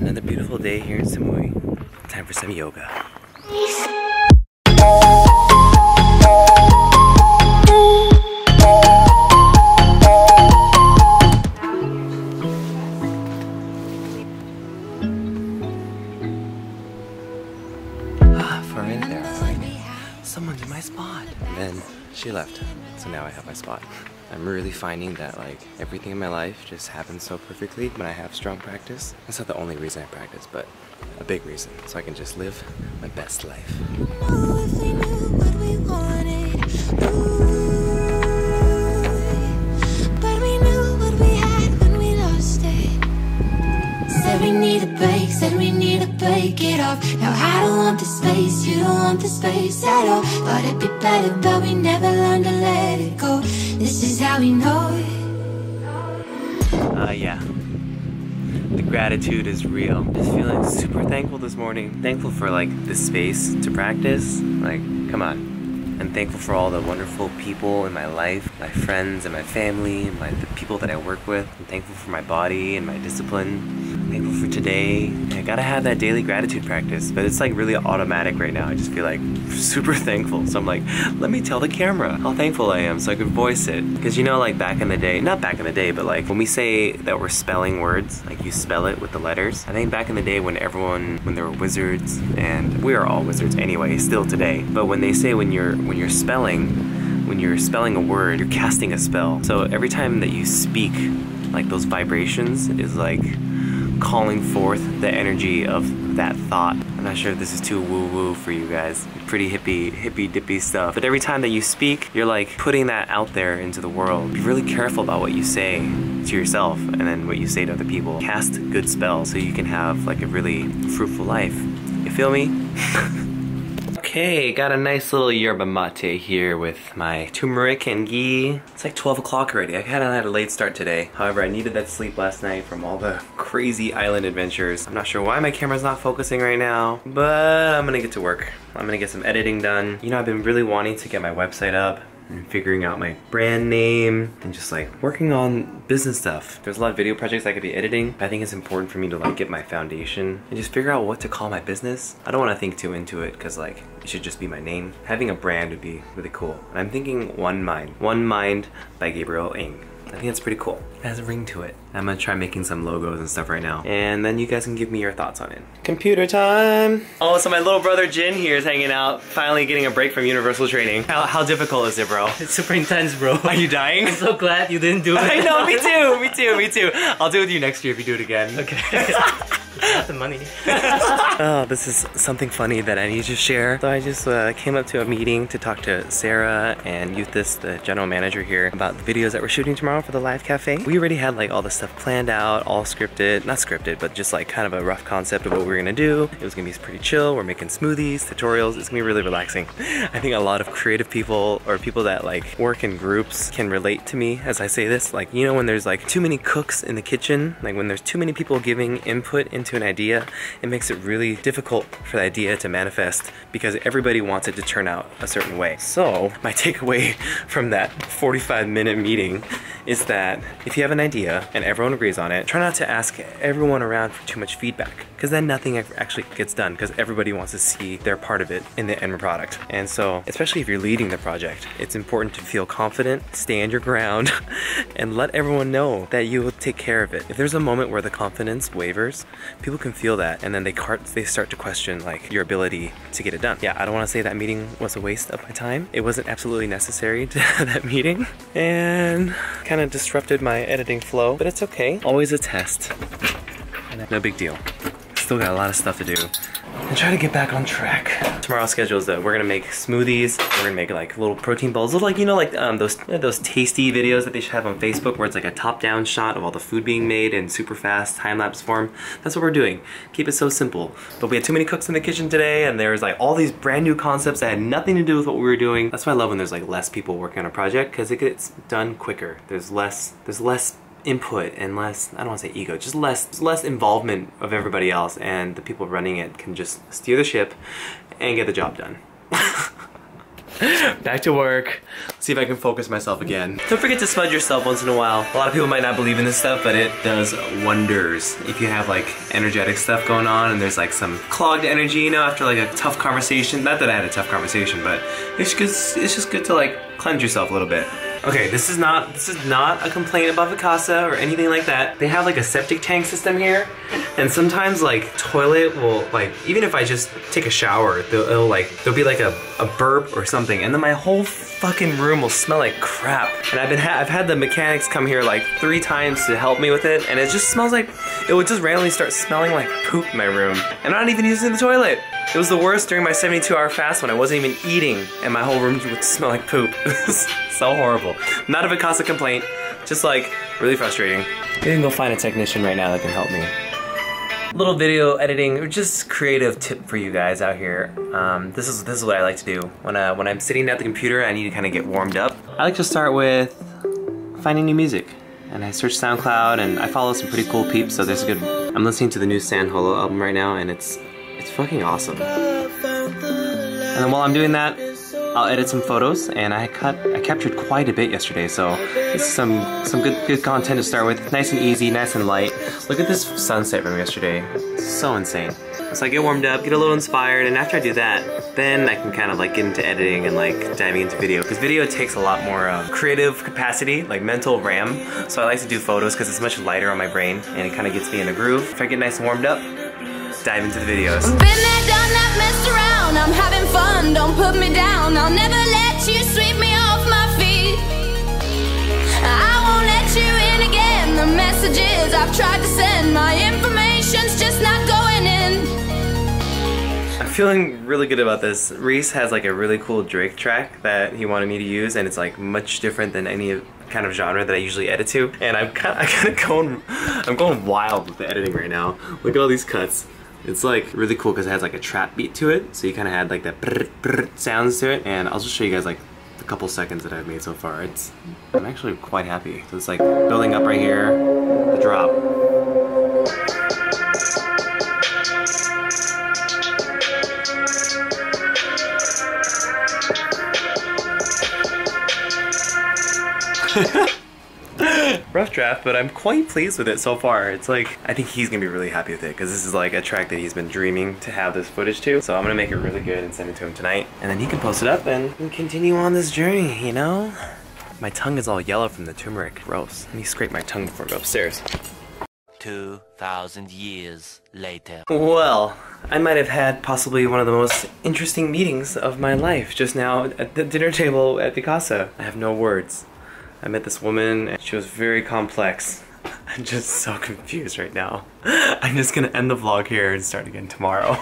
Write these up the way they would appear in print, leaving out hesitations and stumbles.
Another beautiful day here in Samui. Time for some yoga. For a minute there, I was like, someone's in my spot. And then she left, so now I have my spot. I'm really finding that like everything in my life just happens so perfectly when I have strong practice. That's not the only reason I practice, but a big reason, so I can just live my best life. Said we need a break it off. Now I don't want the space, you don't want the space at all. Thought it'd be better, but we never learned to let it go. This is how we know it. Yeah. The gratitude is real. Just feeling super thankful this morning. Thankful for like the space to practice. Like, come on. I'm thankful for all the wonderful people in my life, my friends and my family, and the people that I work with. I'm thankful for my body and my discipline. I'm thankful for today. I gotta have that daily gratitude practice, but it's like really automatic right now. I just feel like super thankful. So I'm like, let me tell the camera how thankful I am so I could voice it. Because you know, like back in the day, not back in the day, but like when we say that we're spelling words, like you spell it with the letters. I think back in the day when there were wizards, and we are all wizards anyway, still today. But when they say when you're spelling a word, you're casting a spell. So every time that you speak, like those vibrations is like calling forth the energy of that thought. I'm not sure if this is too woo-woo for you guys. Pretty hippy-dippy stuff. But every time that you speak, you're like putting that out there into the world. Be really careful about what you say to yourself and then what you say to other people. Cast good spells so you can have like a really fruitful life. You feel me? Okay, got a nice little yerba mate here with my turmeric and ghee. It's like 12 o'clock already. I kinda had a late start today. However, I needed that sleep last night from all the crazy island adventures. I'm not sure why my camera's not focusing right now, but I'm gonna get to work. I'm gonna get some editing done. You know, I've been really wanting to get my website up and figuring out my brand name and just like working on business stuff. There's a lot of video projects I could be editing, but I think it's important for me to like get my foundation and just figure out what to call my business. I don't want to think too into it because like it should just be my name. Having a brand would be really cool. And I'm thinking One Mind by Gabriel Ng. I think that's pretty cool. It has a ring to it. I'm gonna try making some logos and stuff right now. And then you guys can give me your thoughts on it. Computer time! Oh, so my little brother Jin here is hanging out, finally getting a break from universal training. How difficult is it, bro? It's super intense, bro. Are you dying? I'm so glad you didn't do it. I know, me too. I'll do it with you next year if you do it again. Okay. Not the money. Oh, this is something funny that I need to share. So I just came up to a meeting to talk to Sarah and Euthis, the general manager here, about the videos that we're shooting tomorrow for the live cafe. We already had like all the stuff planned out, all scripted, not scripted, but just like kind of a rough concept of what we were gonna do. It was gonna be pretty chill. We're making smoothies, tutorials. It's gonna be really relaxing. I think a lot of creative people or people that like work in groups can relate to me as I say this. Like, you know, when there's like too many cooks in the kitchen, like when there's too many people giving input into an idea, it makes it really difficult for the idea to manifest because everybody wants it to turn out a certain way. So my takeaway from that 45-minute meeting is that if you have an idea and everyone agrees on it, try not to ask everyone around for too much feedback, because then nothing actually gets done because everybody wants to see their part of it in the end product. And so, especially if you're leading the project, it's important to feel confident, stand your ground, and let everyone know that you will take care of it. If there's a moment where the confidence wavers, people can feel that, and then they start to question like your ability to get it done. Yeah, I don't want to say that meeting was a waste of my time. It wasn't absolutely necessary to have that meeting, and kind of disrupted my editing flow, but it's okay. Always a test. No big deal. Still got a lot of stuff to do and try to get back on track. Tomorrow's schedule is that we're gonna make smoothies. We're gonna make like little protein bowls. Look like, you know, like those tasty videos that they should have on Facebook where it's like a top-down shot of all the food being made in super fast time-lapse form. That's what we're doing. Keep it so simple. But we had too many cooks in the kitchen today, and there was like all these brand new concepts that had nothing to do with what we were doing. That's why I love when there's like less people working on a project, because it gets done quicker. There's less input and less, I don't want to say ego, just less involvement of everybody else, and the people running it can just steer the ship and get the job done. Back to work. Let's see if I can focus myself again. Don't forget to smudge yourself once in a while. A lot of people might not believe in this stuff, but it does wonders. If you have like energetic stuff going on and there's like some clogged energy, you know, after like a tough conversation. Not that I had a tough conversation, but it's just good to like cleanse yourself a little bit. Okay, this is not a complaint about Vacasa or anything like that. They have like a septic tank system here, and sometimes like toilet will like, even if I just take a shower, there'll be like a burp or something, and then my whole fucking room will smell like crap. And I've had the mechanics come here like 3 times to help me with it, and it just smells like, it would just randomly start smelling like poop in my room. And I'm not even using the toilet. It was the worst during my 72-hour fast when I wasn't even eating and my whole room would smell like poop. It was so horrible. Not a Vacasa complaint, just like really frustrating. I can go find a technician right now that can help me. Little video editing, or just creative tip for you guys out here. This is what I like to do. When I'm sitting at the computer, I need to kind of get warmed up. I like to start with finding new music. And I search SoundCloud, and I follow some pretty cool peeps, so there's a good... I'm listening to the new San Holo album right now, and it's fucking awesome. And then while I'm doing that, I'll edit some photos, and I captured quite a bit yesterday, so it's some good content to start with. Nice and easy, nice and light. Look at this sunset from yesterday. So insane. So I get warmed up, get a little inspired, and after I do that, then I can kind of like get into editing and like diving into video, because video takes a lot more creative capacity, like mental RAM. So I like to do photos because it's much lighter on my brain, and it kind of gets me in the groove. If I get nice and warmed up, dive into the videos. Been there, done that, messed around. I'm having fun, don't put me down. I'll never let you sweep me off my feet. I won't let you in again. The messages I've tried to send, my information's just not going in. I'm feeling really good about this. Reese has like a really cool Drake track that he wanted me to use, and it's like much different than any kind of genre that I usually edit to. And I'm going wild with the editing right now. Look at all these cuts. It's like really cool because it has like a trap beat to it, so you kind of had like that brr, brr sounds to it. And I'll just show you guys like the couple seconds that I've made so far. I'm actually quite happy. So it's like building up right here, the drop. Rough draft, but I'm quite pleased with it so far. It's like, I think he's gonna be really happy with it, because this is like a track that he's been dreaming to have this footage to. So I'm gonna make it really good and send it to him tonight, and then he can post it up and continue on this journey, you know? My tongue is all yellow from the turmeric. Gross. Let me scrape my tongue before I go upstairs. 2,000 years later. Well, I might have had possibly one of the most interesting meetings of my life just now at the dinner table at Vacasa. I have no words. I met this woman, and she was very complex. I'm just so confused right now. I'm just gonna end the vlog here and start again tomorrow.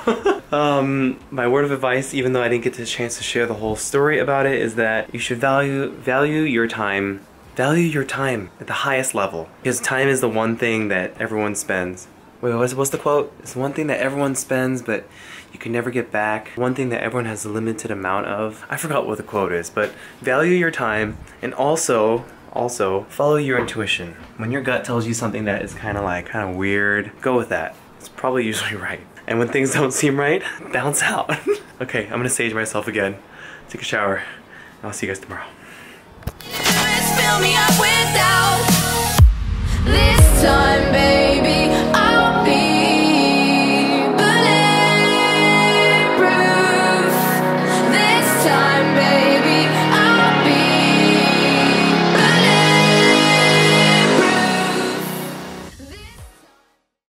My word of advice, even though I didn't get the chance to share the whole story about it, is that you should value your time. Value your time at the highest level. Because time is the one thing that everyone spends. Wait, what's the quote? It's one thing that everyone spends, but you can never get back. One thing that everyone has a limited amount of. I forgot what the quote is, but value your time, and also follow your intuition. When your gut tells you something that is kind of weird, go with that. It's probably usually right. And when things don't seem right, bounce out. Okay, I'm gonna sage myself again, take a shower, and I'll see you guys tomorrow. Fill me up with doubt. This time, baby.